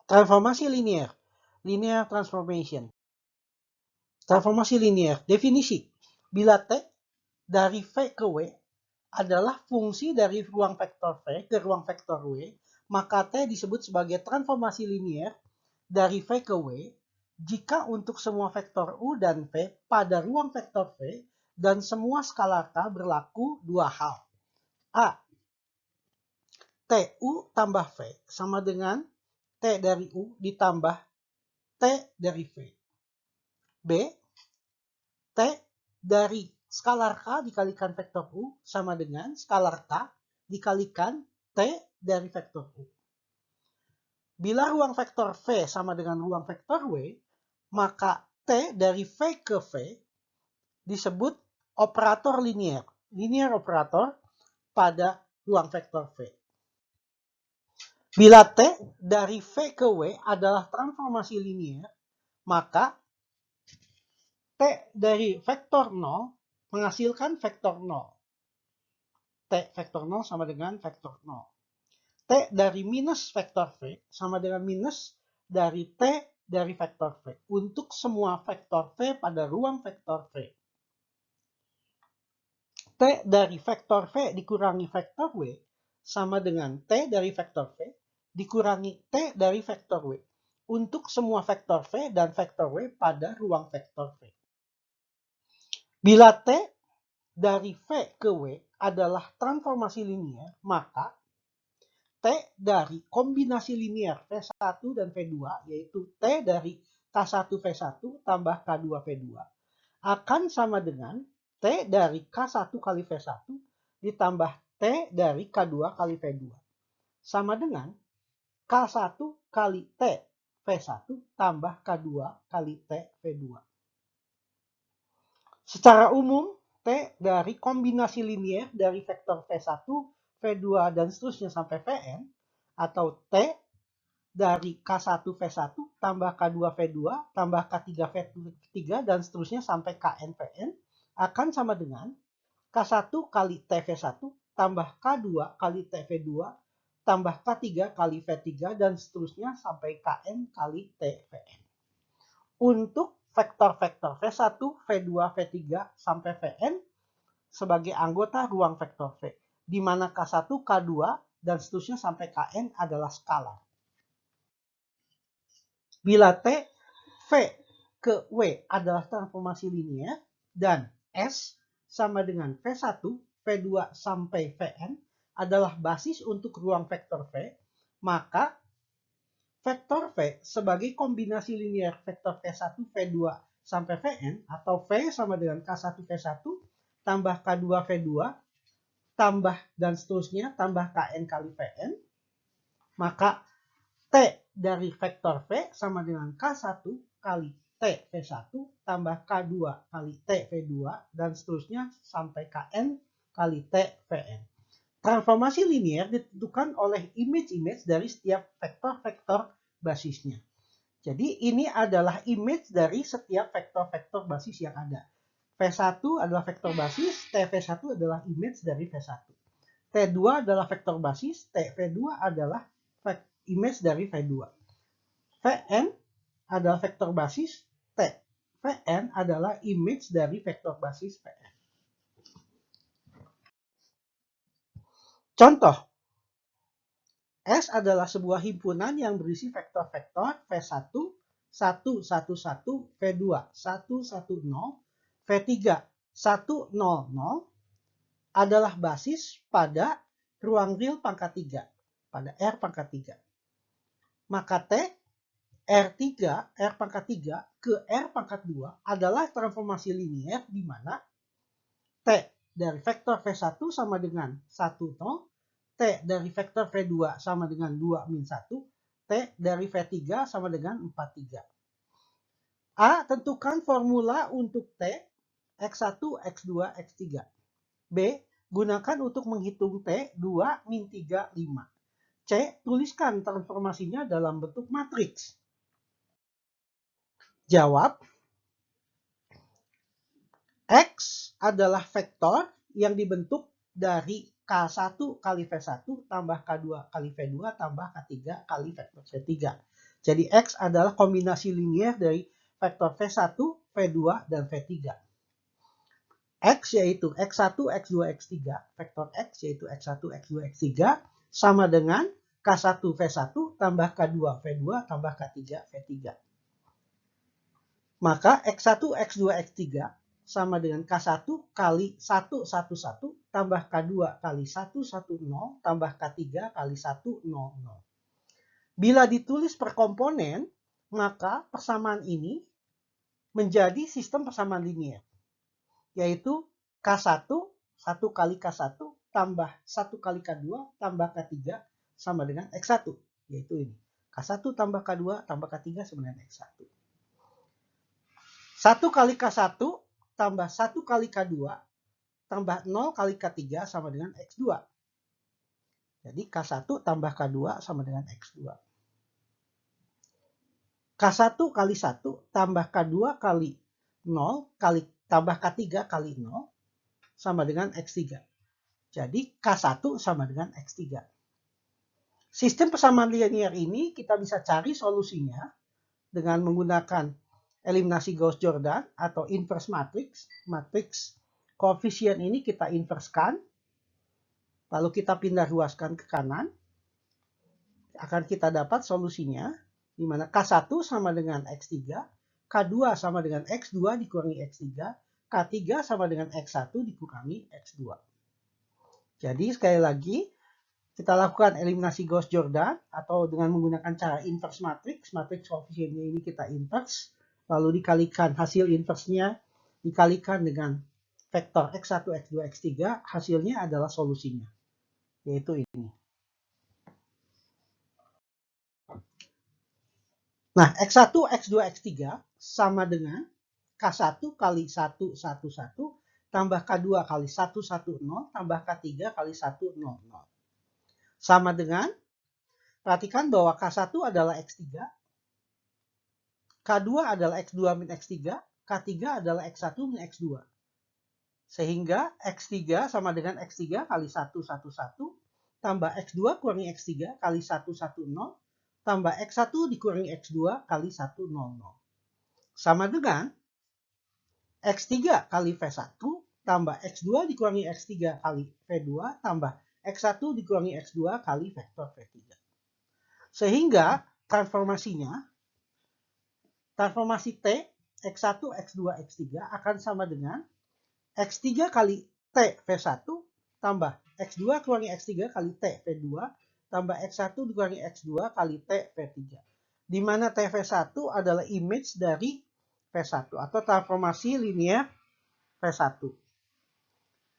Transformasi linear, linear transformation. Transformasi linear, definisi. Bila T dari V ke W adalah fungsi dari ruang vektor V ke ruang vektor W, maka T disebut sebagai transformasi linear dari V ke W jika untuk semua vektor U dan V pada ruang vektor V dan semua skalar K berlaku dua hal. A. TU tambah V sama dengan T dari U ditambah T dari V. B. T dari skalar K dikalikan vektor U sama dengan skalar K dikalikan T dari vektor U. Bila ruang vektor V sama dengan ruang vektor W, maka T dari V ke V disebut operator linear, linear operator pada ruang vektor V. Bila T dari V ke W adalah transformasi linear, maka T dari vektor 0 menghasilkan vektor 0. T vektor 0 sama dengan vektor 0. T dari minus vektor V sama dengan minus dari T dari vektor V untuk semua vektor V pada ruang vektor V. T dari vektor V dikurangi vektor W sama dengan T dari vektor V dikurangi T dari vektor W untuk semua vektor V dan vektor W pada ruang vektor V. Bila T dari V ke W adalah transformasi linear, maka T dari kombinasi linear V1 dan V2, yaitu T dari K1 V1 tambah K2 V2, akan sama dengan T dari K1 kali V1 ditambah T dari K2 kali V2. Sama dengan K1 kali T V1 tambah K2 kali T V2. Secara umum, T dari kombinasi linear dari vektor V1, V2, dan seterusnya sampai Vn, atau T dari K1 V1 tambah K2 V2 tambah K3 V3 dan seterusnya sampai Kn Vn akan sama dengan K1 kali T V1 tambah K2 kali T V2 tambah K3 kali V3 dan seterusnya sampai Kn kali T Vn. Untuk vektor-vektor V1, V2, V3 sampai Vn sebagai anggota ruang vektor V, di mana K1, K2, dan seterusnya sampai Kn adalah skalar. Bila T, V ke W adalah transformasi linear dan S sama dengan V1, V2 sampai Vn adalah basis untuk ruang vektor V, maka vektor V sebagai kombinasi linear vektor V1, V2 sampai Vn atau V sama dengan K1 V1 tambah K2 V2 tambah dan seterusnya tambah Kn kali Vn, maka T dari vektor V sama dengan K1 kali T V1 tambah K2 kali T V2 dan seterusnya sampai Kn kali T Vn. Transformasi linear ditentukan oleh image-image dari setiap vektor-vektor basisnya. Jadi ini adalah image dari setiap vektor-vektor basis yang ada. V1 adalah vektor basis, TV1 adalah image dari V1. T2 adalah vektor basis, TV2 adalah image dari V2. Vn adalah vektor basis, Vn adalah image dari vektor basis Vn. Contoh, S adalah sebuah himpunan yang berisi vektor-vektor V1, 1, 1, 1, V2, 1, 1, 0, V3, 1, 0, 0 adalah basis pada ruang real pangkat 3, pada R pangkat 3. Maka T, R3, R pangkat 3 ke R pangkat 2 adalah transformasi linear di mana T dari vektor V1 sama dengan 1, 0, T dari vektor V2 sama dengan 2, min 1, T dari V3 sama dengan 4, 3. A. Tentukan formula untuk T, X1, X2, X3. B. Gunakan untuk menghitung T, 2, min 3, 5. C. Tuliskan transformasinya dalam bentuk matriks. Jawab. X adalah vektor yang dibentuk dari K1 kali V1 tambah K2 kali V2 tambah K3 kali vektor V3. Jadi X adalah kombinasi linier dari vektor V1, V2, dan V3. X yaitu X1, X2, X3, vektor X yaitu X1, X2, X3 sama dengan K1, V1 tambah K2, V2 tambah K3, V3. Maka X1, X2, X3 sama dengan K1 kali 1, 1, 1 tambah K2 kali 1, 1, 0 tambah K3 kali 1, 0, 0. Bila ditulis per komponen, maka persamaan ini menjadi sistem persamaan linier. Yaitu K1, 1 kali K1 tambah 1 kali K2 tambah K3 sama dengan X1. Yaitu ini. K1 tambah K2 tambah K3 sama dengan X1. 1 kali K1 tambah 1 kali K2 tambah 0 kali K3 sama dengan X2. Jadi K1 tambah K2 sama dengan X2. K1 kali 1 tambah K2 kali 0 kali tambah K3 kali 0 sama dengan X3. Jadi K1 sama dengan X3. Sistem persamaan linear ini kita bisa cari solusinya dengan menggunakan eliminasi Gauss-Jordan atau inverse matrix. Matrix koefisien ini kita inverskan, lalu kita pindah ruaskan ke kanan. Akan kita dapat solusinya, di mana K1 sama dengan X3, K2 sama dengan X2 dikurangi X3, K3 sama dengan X1 dikurangi X2. Jadi sekali lagi, kita lakukan eliminasi Gauss-Jordan atau dengan menggunakan cara inverse matrix. Matrix koefisiennya ini kita inverse, lalu dikalikan hasil inversenya, dikalikan dengan vektor X1, X2, X3, hasilnya adalah solusinya, yaitu ini. Nah, X1, X2, X3 sama dengan K1 kali 1, 1, 1 tambah K2 kali 1, 1, 0 tambah K3 kali 1, 0, 0. Sama dengan, perhatikan bahwa K1 adalah X3, K2 adalah X2 min X3, K3 adalah X1 min X2. Sehingga X3 sama dengan X3 kali 1, 1, 1 tambah X2 kurangi X3 kali 1, 1, 0 tambah X1 dikurangi X2 kali 1, 0, 0. Sama dengan X3 kali V1 tambah X2 dikurangi X3 kali V2 tambah X1 dikurangi X2 kali vektor V3. Sehingga transformasi T, X1, X2, X3 akan sama dengan X3 kali T V1 tambah X2 kurangi X3 kali T V2 tambah X1 dikurangi X2 kali T V3. Di mana T V1 adalah image dari V1 atau transformasi linear V1.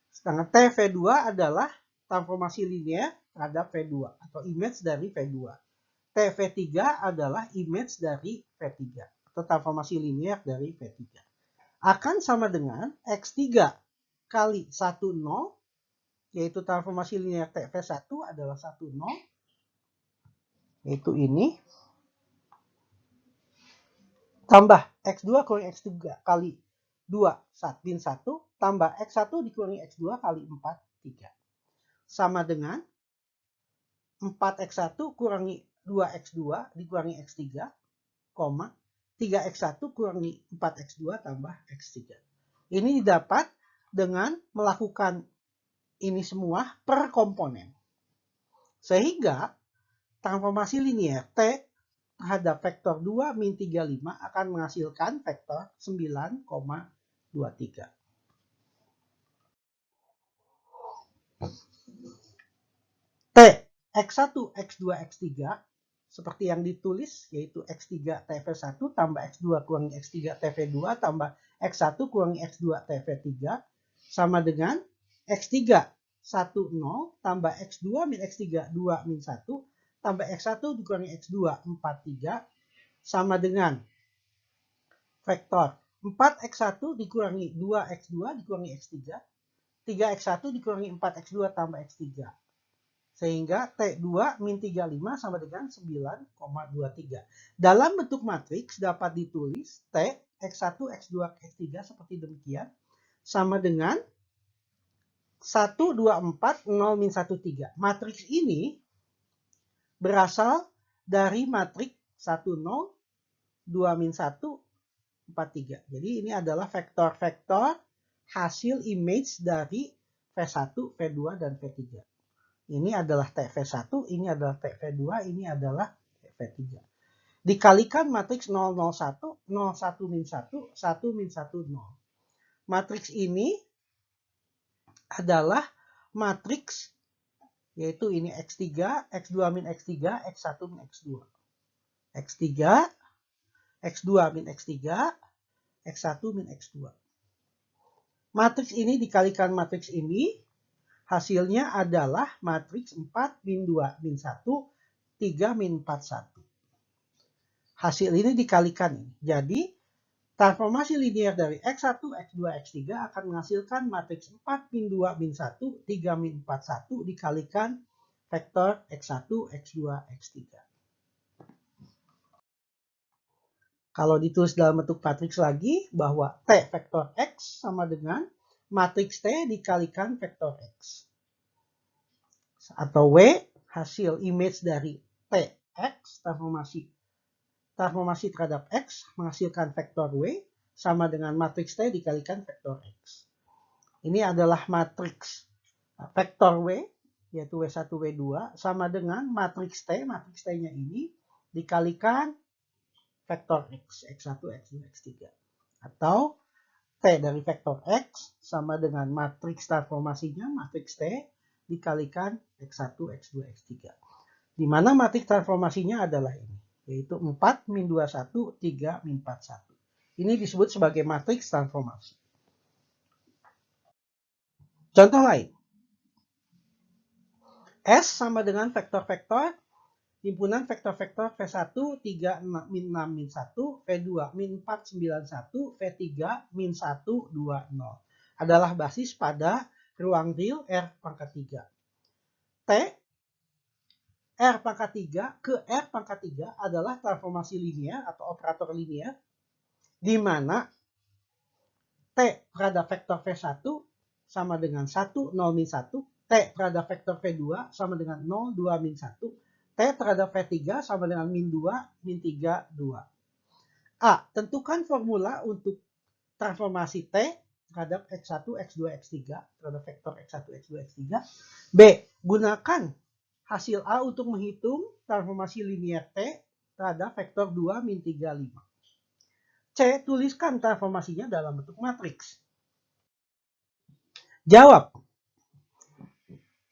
Sedangkan T V2 adalah transformasi linear terhadap V2 atau image dari V2. T V3 adalah image dari V3 atau transformasi linear dari V3. Akan sama dengan X3 kali 1, 0, yaitu transformasi linear T V1 adalah 1, 0, yaitu ini, tambah X2 kurangi X3 kali 2 min 1, tambah X1 dikurangi X2 kali 4, 3. Sama dengan 4X1 kurangi 2X2 dikurangi X3, 3X1 kurangi 4X2 tambah X3. Ini didapat dengan melakukan ini semua per komponen. Sehingga transformasi linear T terhadap vektor 2 min 35 akan menghasilkan vektor 9,23. T, X1, X2, X3 seperti yang ditulis, yaitu X3 TV1 tambah X2 kurangi X3 TV2 tambah X1 kurangi X2 TV3 sama dengan X3 1, 0 tambah X2 min X3 2 min 1 tambah X1 dikurangi X2 4, 3 sama dengan vektor 4X1 dikurangi 2X2 dikurangi X3, 3X1 dikurangi 4X2 tambah X3. Sehingga T2 min 35 sama dengan 9,23. Dalam bentuk matriks dapat ditulis T, X1, X2, X3 seperti demikian. Sama dengan 1, 2, 4, 0, min 1, 3. Matriks ini berasal dari matriks 1, 0, 2, min 1, 4, 3. Jadi ini adalah vektor-vektor hasil image dari V1, V2, dan V3. Ini adalah TV1, ini adalah TV2, ini adalah TV3. Dikalikan matriks 001, 01 min 1, 1 min 1, 0. Matriks ini adalah matriks, yaitu ini X3, X2 min X3, X1 min X2. X3, X2 min X3, X1 min X2. Matriks ini dikalikan matriks ini, hasilnya adalah matriks 4 min 2 min 1, 3 min 4, 1. Hasil ini dikalikan ini. Jadi, transformasi linear dari X1, X2, X3 akan menghasilkan matriks 4 min 2 min 1, 3 min 4, 1 dikalikan vektor X1, X2, X3. Kalau ditulis dalam bentuk matriks lagi, bahwa T vektor X sama dengan matriks T dikalikan vektor X. Atau W, hasil image dari TX, transformasi terhadap X menghasilkan vektor W sama dengan matriks T dikalikan vektor X. Ini adalah matriks vektor W, yaitu W1, W2, sama dengan matriks T-nya ini dikalikan vektor X, X1, X2, X3. Atau T dari vektor X sama dengan matriks transformasinya, matriks T, dikalikan X1, X2, X3. Di mana matriks transformasinya adalah ini, yaitu 4 min 21, 3 min 41. Ini disebut sebagai matriks transformasi. Contoh lain. S sama dengan vektor-vektor himpunan vektor-vektor V1, 3, min 6, min 1, V2, min 4, 9, 1, V3, min 1, 2, 0. Adalah basis pada ruang real R pangkat 3. T, R pangkat 3 ke R pangkat 3 adalah transformasi linear atau operator linear, di mana T terhadap vektor V1 sama dengan 1, 0, min 1, T terhadap vektor V2 sama dengan 0, 2, min 1, T terhadap V3 sama dengan min 2, min 3, 2. A. Tentukan formula untuk transformasi T terhadap X1, X2, X3 terhadap vektor X1, X2, X3. B. Gunakan hasil A untuk menghitung transformasi linear T terhadap vektor 2, min 3, 5. C. Tuliskan transformasinya dalam bentuk matriks. Jawab.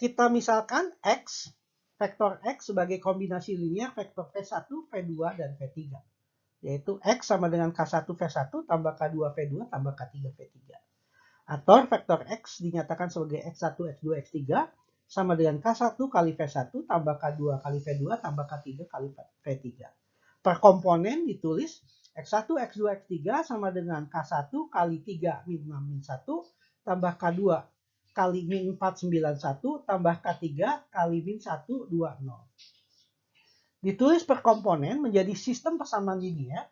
Kita misalkan X, vektor X sebagai kombinasi linear vektor V1, V2, dan V3. Yaitu X sama dengan K1, V1 tambah K2, V2 tambah K3, V3. Atau vektor X dinyatakan sebagai X1, X2, X3 sama dengan K1 kali V1 tambah K2 kali V2 tambah K3 kali V3. Per komponen ditulis X1, X2, X3 sama dengan K1 kali 3 min 6 min 1 tambah K2 kali min 4, 9, 1 tambah K3 kali min 1, 2, 0. Ditulis per komponen menjadi sistem persamaan linear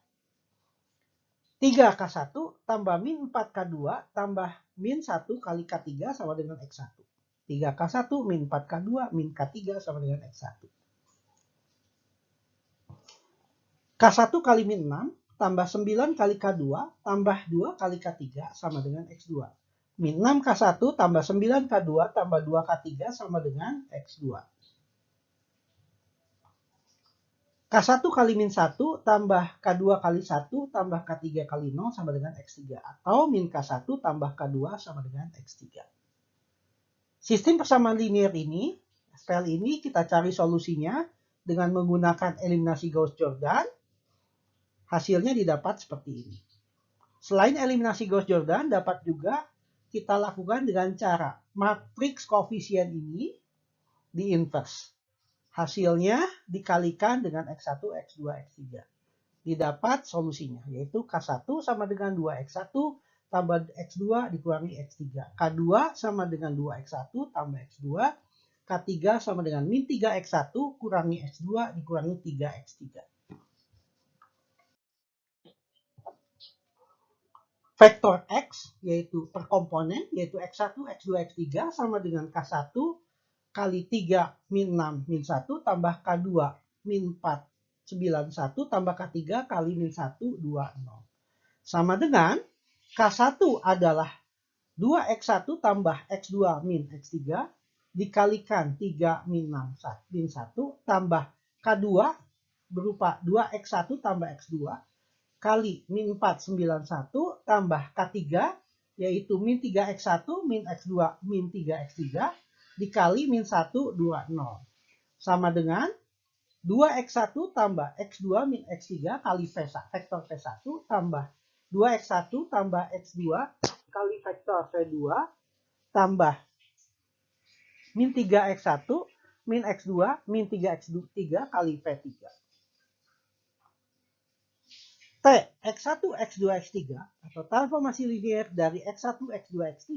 3K1 tambah min 4K2 tambah min 1 kali K3 sama dengan X1. 3K1 min 4K2 min K3 sama dengan X1. K1 kali min 6 tambah 9 kali K2 tambah 2 kali K3 sama dengan X2. Min 6K1 tambah 9K2 tambah 2K3 sama dengan X2. K1 kali min 1 tambah K2 kali 1 tambah K3 kali 0 sama dengan X3. Atau min K1 tambah K2 sama dengan X3. Sistem persamaan linear ini, SPL ini kita cari solusinya dengan menggunakan eliminasi Gauss-Jordan. Hasilnya didapat seperti ini. Selain eliminasi Gauss-Jordan, dapat juga kita lakukan dengan cara matriks koefisien ini di-inverse. Hasilnya dikalikan dengan X1, X2, X3. Didapat solusinya, yaitu K1 sama dengan 2X1 tambah X2 dikurangi X3. K2 sama dengan 2X1 tambah X2. K3 sama dengan min 3X1 kurangi X2 dikurangi 3X3. vektor X, yaitu per komponen, yaitu X1, X2, X3 sama dengan K1 kali 3 min 6 min 1 tambah K2 min 4 9 1 tambah K3 kali min 1 2 0. Sama dengan K1 adalah 2X1 tambah X2 min X3 dikalikan 3 min 6 min 1 tambah K2 berupa 2X1 tambah X2 kali min 4 9 1 tambah K3 yaitu min 3X1 min X2 min 3X3 dikali min 1 2 0 sama dengan 2X1 tambah X2 min X3 kali vektor V1 tambah 2X1 tambah X2 kali vektor V2 tambah min 3X1 min X2 min 3X3 kali V3. T, X1, X2, X3 atau transformasi linier dari X1, X2, X3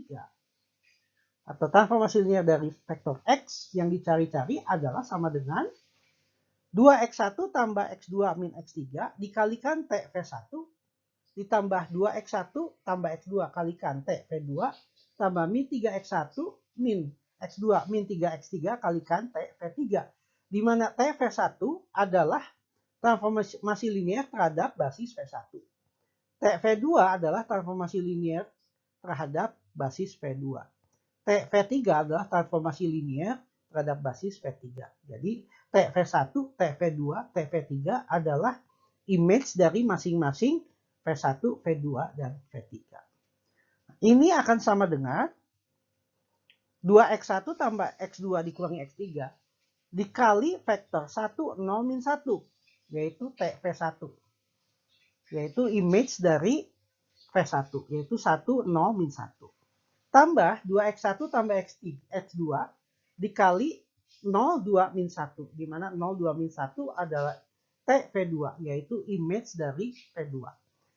atau transformasi linier dari vektor X yang dicari-cari adalah sama dengan 2X1 tambah X2 min X3 dikalikan T V1 ditambah 2X1 tambah X2 kalikan T V2 tambah min 3X1 min X2 min 3X3 kalikan T V3 di mana T V1 adalah transformasi linier terhadap basis V1. T V2 adalah transformasi linier terhadap basis V2. T V3 adalah transformasi linier terhadap basis V3. Jadi T V1, T V2, T V3 adalah image dari masing-masing V1, V2, dan V3. Ini akan sama dengan 2X1 tambah X2 dikurangi X3 dikali vektor 1, 0, min 1. Yaitu T V1. Yaitu image dari V1. Yaitu 1, 0, min 1. Tambah 2X1 tambah X2 dikali 0, 2, min 1. Dimana 0, 2, min 1 adalah T V2. Yaitu image dari V2.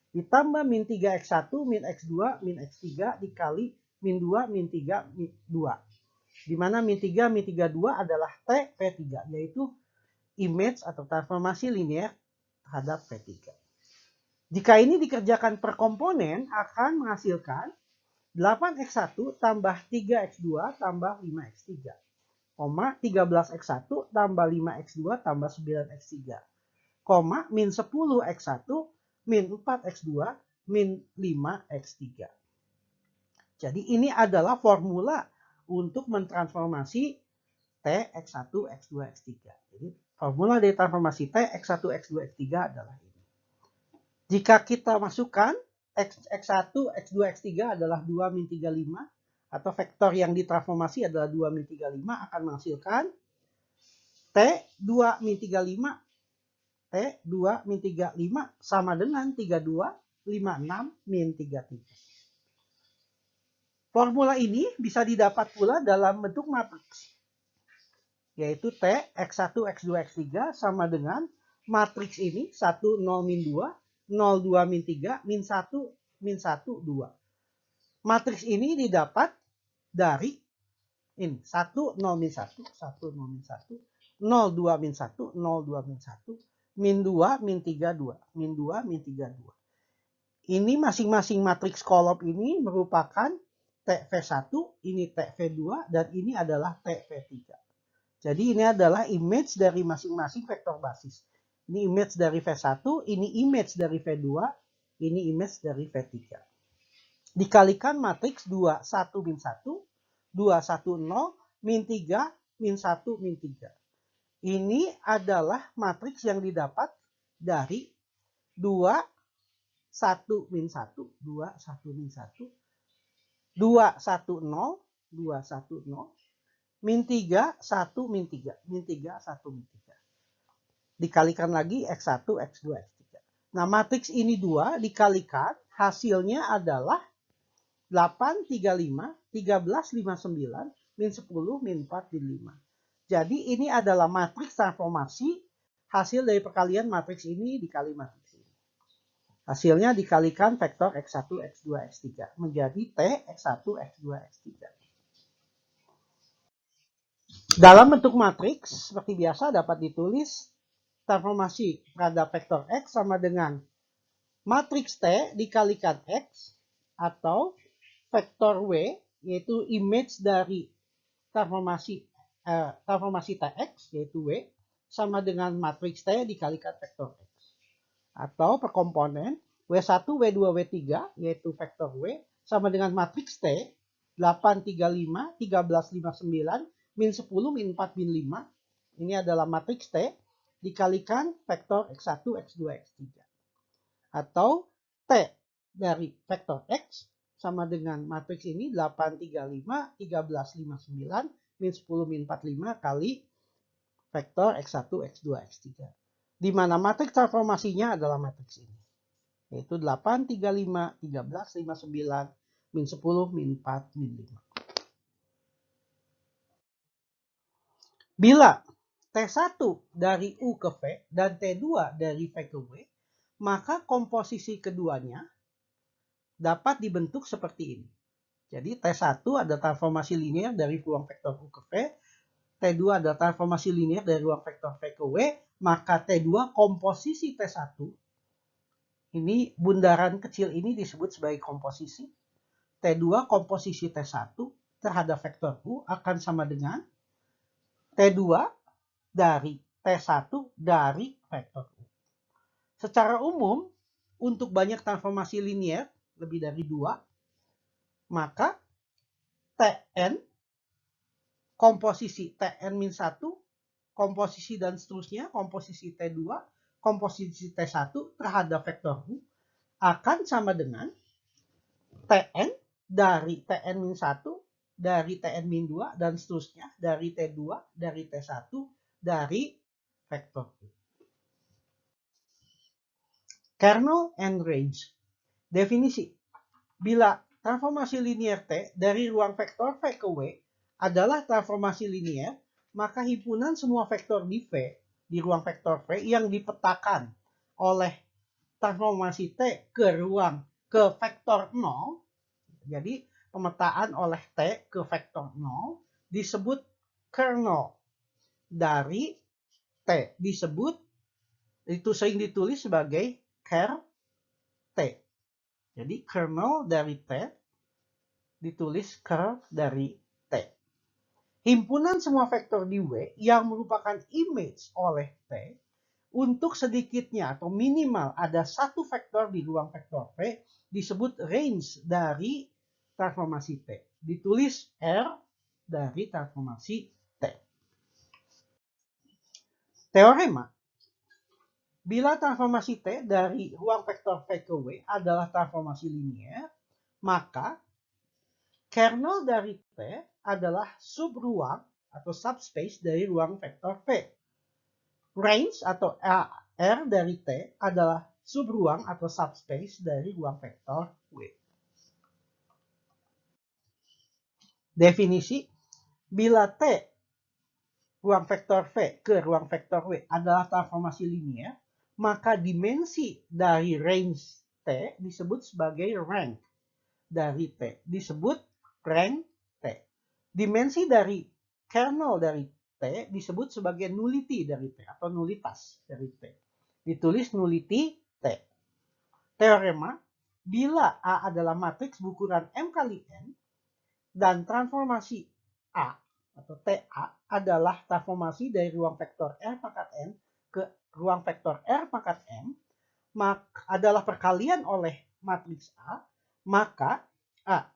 Ditambah min 3X1 min X2 min X3 dikali min 2, min 3, min 2. Dimana min 3, min 3, 2 adalah T V3. Yaitu image atau transformasi linier terhadap V3. Jika ini dikerjakan per komponen akan menghasilkan 8X1 tambah 3X2 tambah 5X3, 13X1 tambah 5X2 tambah 9X3, min 10X1 min 4X2 min 5X3. Jadi ini adalah formula untuk mentransformasi T, X1, X2, X3. Jadi formula dari transformasi T, X1, X2, X3 adalah ini. Jika kita masukkan X1, X2, X3 adalah 2 min 3, 5 atau vektor yang ditransformasi adalah 2 min 3, 5 akan menghasilkan T 2 min 3, 5 T 2 min 3, 5 sama dengan 32, 56 min 33. Formula ini bisa didapat pula dalam bentuk matriks. Yaitu T, X1, X2, X3 sama dengan matriks ini 1, 0, min 2, 0, 2, min 3, min 1, min 1, 2. Matriks ini didapat dari ini 1, 0, min 1, 1, 0, min 1, 0, 2, min 1, 0, 2, min 1, min 2, min 3, 2, min 2, min 3, 2. Ini masing-masing matriks kolom ini merupakan T V1, ini T V2, dan ini adalah T V3. Jadi ini adalah image dari masing-masing vektor basis. Ini image dari V1, ini image dari V2, ini image dari V3. Dikalikan matriks 2, 1, min 1, 2, 1, 0, min 3, min 1, min 3. Ini adalah matriks yang didapat dari 2, 1, min 1, 2, 1, min 1, 2, 1, 0, 2, 1, 0, min 3, 1, min 3, min 3, 1, min 3. Dikalikan lagi X1, X2, X3. Nah, matriks ini 2 dikalikan, hasilnya adalah 8, 35, 13, 59, min 10, min 4, min 5. Jadi ini adalah matriks transformasi hasil dari perkalian matriks ini dikali matriks ini. Hasilnya dikalikan vektor X1, X2, X3 menjadi T, X1, X2, X3. Dalam bentuk matriks, seperti biasa dapat ditulis transformasi terhadap vektor X sama dengan matriks T dikalikan X atau vektor W, yaitu image dari transformasi Tx, yaitu W, sama dengan matriks T dikalikan vektor X. Atau per komponen W1, W2, W3, yaitu vektor W, sama dengan matriks T, 8, 35, 13, 59, min 10, min 4, min 5. Ini adalah matriks T dikalikan vektor X1, X2, X3. Atau T dari vektor X sama dengan matriks ini 8, 35, 13, 59, min 10, min 45 kali vektor X1, X2, X3. Di mana matriks transformasinya adalah matriks ini. Yaitu 8, 35, 13, 59, min 10, min 4, min 5. Bila T1 dari U ke V dan T2 dari V ke W, maka komposisi keduanya dapat dibentuk seperti ini. Jadi T1 ada transformasi linear dari ruang vektor U ke V, T2 adalah transformasi linear dari ruang vektor V ke W, maka T2 komposisi T1, ini bundaran kecil ini disebut sebagai komposisi. T2 komposisi T1 terhadap vektor U akan sama dengan T2 dari T1 dari vektor U. Secara umum, untuk banyak transformasi linear, lebih dari 2, maka Tn, komposisi Tn-1, komposisi dan seterusnya, komposisi T2, komposisi T1 terhadap vektor U akan sama dengan Tn dari Tn-1, dari Tn-2, dan seterusnya, dari T2, dari T1, dari vektor U. Kernel and range. Definisi. Bila transformasi linear T dari ruang vektor V ke W adalah transformasi linear, maka himpunan semua vektor di V, di ruang vektor V yang dipetakan oleh transformasi T ke vektor 0, jadi pemetaan oleh T ke vektor 0 disebut kernel dari T, itu sering ditulis sebagai ker T. Jadi kernel dari T ditulis ker dari T. Himpunan semua vektor di W yang merupakan image oleh T untuk sedikitnya atau minimal ada satu vektor di ruang vektor V disebut range dari transformasi T. Ditulis R dari transformasi T. Teorema. Bila transformasi T dari ruang vektor V ke W adalah transformasi linear, maka kernel dari T adalah subruang atau subspace dari ruang vektor V. Range atau R dari T adalah subruang atau subspace dari ruang vektor W. Definisi, bila T ruang vektor V ke ruang vektor W adalah transformasi linear, maka dimensi dari range T disebut sebagai rank dari T, disebut rank T. Dimensi dari kernel dari T disebut sebagai nullity dari T atau nullitas dari T. Ditulis nullity T. Teorema, bila A adalah matriks berukuran M kali N dan transformasi A atau TA adalah transformasi dari ruang vektor R pangkat N ke ruang vektor R pangkat M, maka adalah perkalian oleh matriks A, maka A,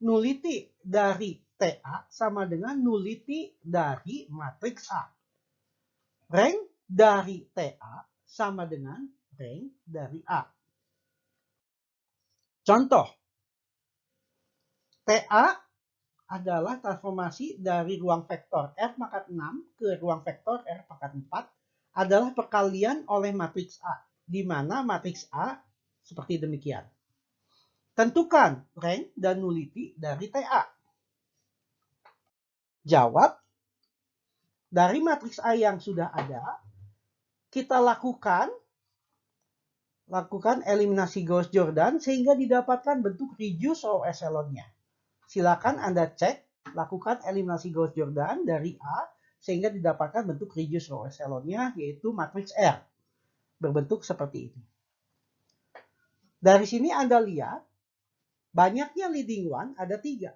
nullity dari TA sama dengan nullity dari matriks A. Rank dari TA sama dengan rank dari A. Contoh, TA adalah transformasi dari ruang vektor R pangkat 6 ke ruang vektor R pangkat 4 adalah perkalian oleh matriks A, di mana matriks A seperti demikian. Tentukan rank dan nullity dari TA. Jawab, dari matriks A yang sudah ada, kita lakukan eliminasi Gauss-Jordan sehingga didapatkan bentuk reduced row echelonnya. Silakan Anda cek, lakukan eliminasi Gauss-Jordan dari A sehingga didapatkan bentuk reduced row echelonnya, yaitu matriks R. Berbentuk seperti ini. Dari sini Anda lihat banyaknya leading one ada 3.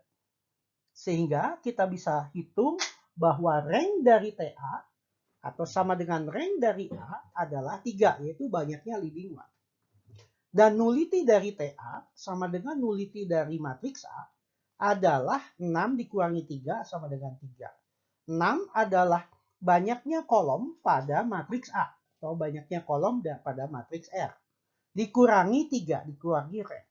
Sehingga kita bisa hitung bahwa rank dari TA atau sama dengan rank dari A adalah 3, yaitu banyaknya leading one. Dan nullity dari TA sama dengan nullity dari matriks A adalah 6 dikurangi 3 sama dengan 3. 6 adalah banyaknya kolom pada matriks A atau banyaknya kolom pada matriks R. Dikurangi 3, dikurangi rank.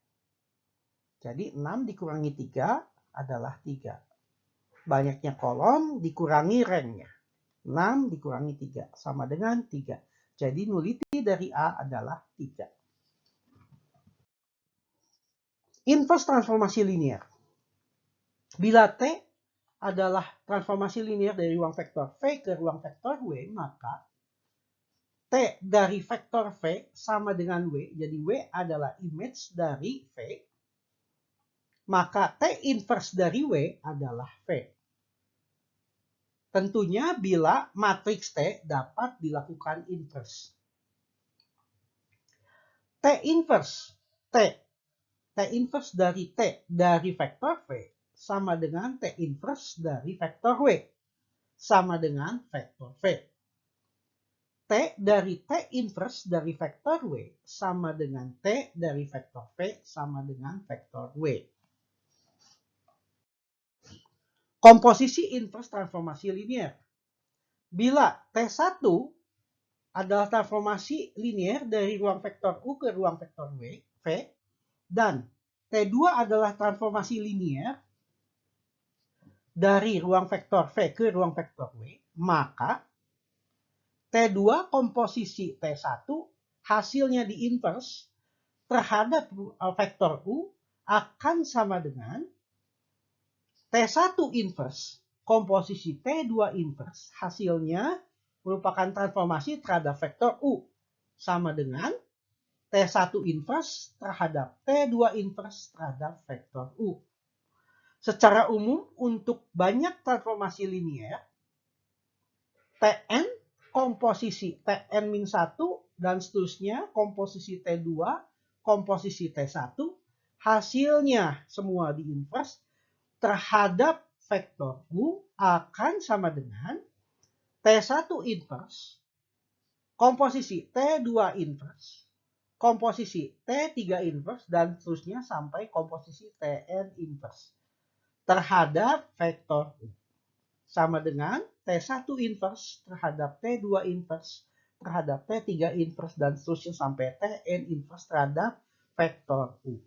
Jadi 6 dikurangi 3 adalah 3. Banyaknya kolom dikurangi ranknya. 6 dikurangi 3 sama dengan 3. Jadi nullity dari A adalah 3. Inverse transformasi linear. Bila T adalah transformasi linear dari ruang vektor V ke ruang vektor W, maka T dari vektor V sama dengan W. Jadi W adalah image dari V. Maka T inverse dari W adalah V. Tentunya bila matriks T dapat dilakukan inverse. T inverse dari T dari vektor V sama dengan T inverse dari vektor W sama dengan vektor V. T dari T inverse dari vektor W sama dengan T dari vektor V sama dengan vektor W. Komposisi inverse transformasi linear. Bila T1 adalah transformasi linear dari ruang vektor U ke ruang vektor V, dan T2 adalah transformasi linear dari ruang vektor V ke ruang vektor W, maka T2 komposisi T1 hasilnya di inverse terhadap vektor U akan sama dengan T1 inverse komposisi T2 inverse hasilnya merupakan transformasi terhadap vektor U sama dengan T1 inverse terhadap T2 inverse terhadap vektor U. Secara umum untuk banyak transformasi linear, Tn komposisi Tn-1 dan seterusnya komposisi T2, komposisi T1 hasilnya semua di inverse terhadap vektor U akan sama dengan T1 inverse, komposisi T2 inverse, komposisi T3 inverse, dan seterusnya sampai komposisi Tn inverse terhadap vektor U. Sama dengan T1 inverse terhadap T2 inverse terhadap T3 inverse, dan seterusnya sampai Tn inverse terhadap vektor U.